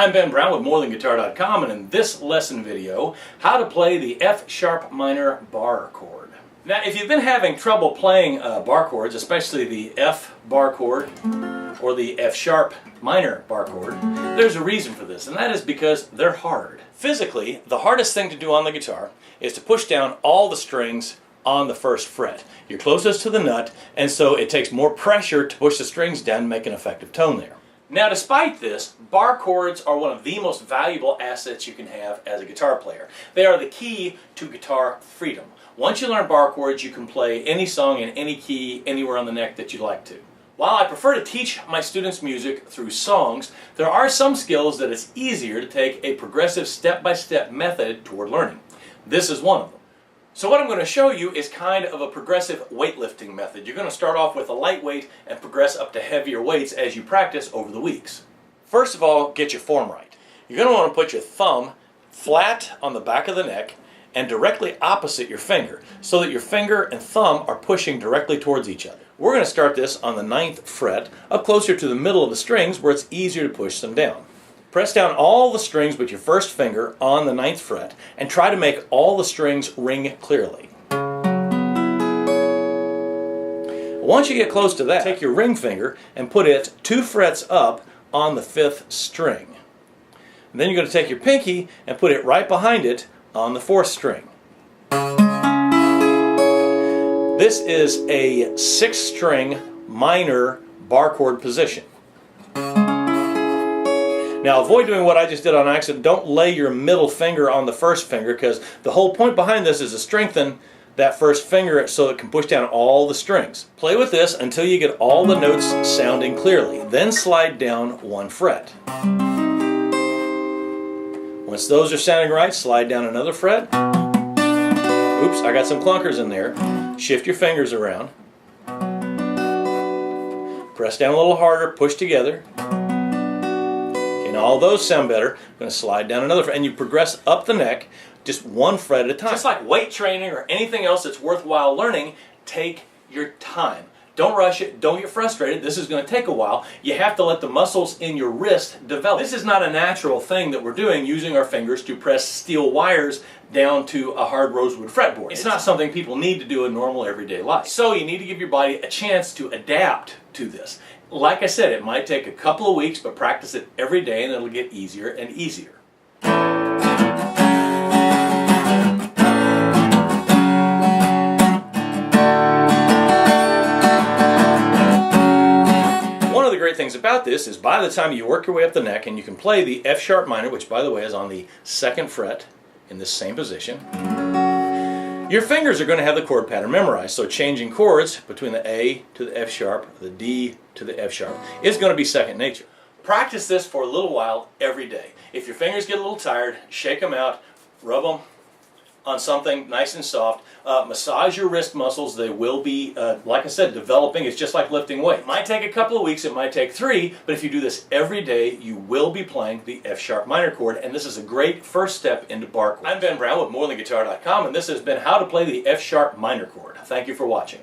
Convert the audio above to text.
I'm Ben Brown with MoreThanGuitar.com, and in this lesson video, how to play the F-sharp minor bar chord. Now, if you've been having trouble playing bar chords, especially the F bar chord or the F-sharp minor bar chord, there's a reason for this, and that is because they're hard. Physically, the hardest thing to do on the guitar is to push down all the strings on the first fret. You're closest to the nut, and so it takes more pressure to push the strings down and make an effective tone there. Now, despite this, bar chords are one of the most valuable assets you can have as a guitar player. They are the key to guitar freedom. Once you learn bar chords, you can play any song in any key, anywhere on the neck that you'd like to. While I prefer to teach my students music through songs, there are some skills that it's easier to take a progressive step-by-step method toward learning. This is one of them. So what I'm going to show you is kind of a progressive weightlifting method. You're going to start off with a light weight and progress up to heavier weights as you practice over the weeks. First of all, get your form right. You're going to want to put your thumb flat on the back of the neck and directly opposite your finger, so that your finger and thumb are pushing directly towards each other. We're going to start this on the 9th fret, up closer to the middle of the strings where it's easier to push them down. Press down all the strings with your first finger on the 9th fret and try to make all the strings ring clearly. Once you get close to that, take your ring finger and put it 2 frets up on the 5th string. And then you're going to take your pinky and put it right behind it on the 4th string. This is a 6-string minor bar chord position. Now, avoid doing what I just did on accident. Don't lay your middle finger on the first finger, because the whole point behind this is to strengthen that first finger so it can push down all the strings. Play with this until you get all the notes sounding clearly. Then slide down 1 fret. Once those are sounding right, slide down another fret. Oops, I got some clunkers in there. Shift your fingers around. Press down a little harder, push together. And all those sound better. I'm going to slide down another fret, and you progress up the neck just 1 fret at a time. Just like weight training or anything else that's worthwhile learning, take your time. Don't rush it. Don't get frustrated. This is going to take a while. You have to let the muscles in your wrist develop. This is not a natural thing that we're doing, using our fingers to press steel wires down to a hard rosewood fretboard. It's not something people need to do in normal everyday life. So you need to give your body a chance to adapt to this. Like I said, it might take a couple of weeks, but practice it every day and it'll get easier and easier. One of the great things about this is by the time you work your way up the neck and you can play the F-sharp minor, which by the way is on the 2nd fret in this same position, your fingers are going to have the chord pattern memorized, so changing chords between the A to the F sharp, the D to the F sharp is going to be second nature. Practice this for a little while every day. If your fingers get a little tired, shake them out, rub them on something nice and soft, massage your wrist muscles. They will be, like I said, developing. It's just like lifting weight. It might take a couple of weeks, it might take 3, but if you do this every day, you will be playing the F-sharp minor chord, and this is a great first step into bar chords. I'm Ben Brown with MoreThanGuitar.com, and this has been how to play the F-sharp minor chord. Thank you for watching.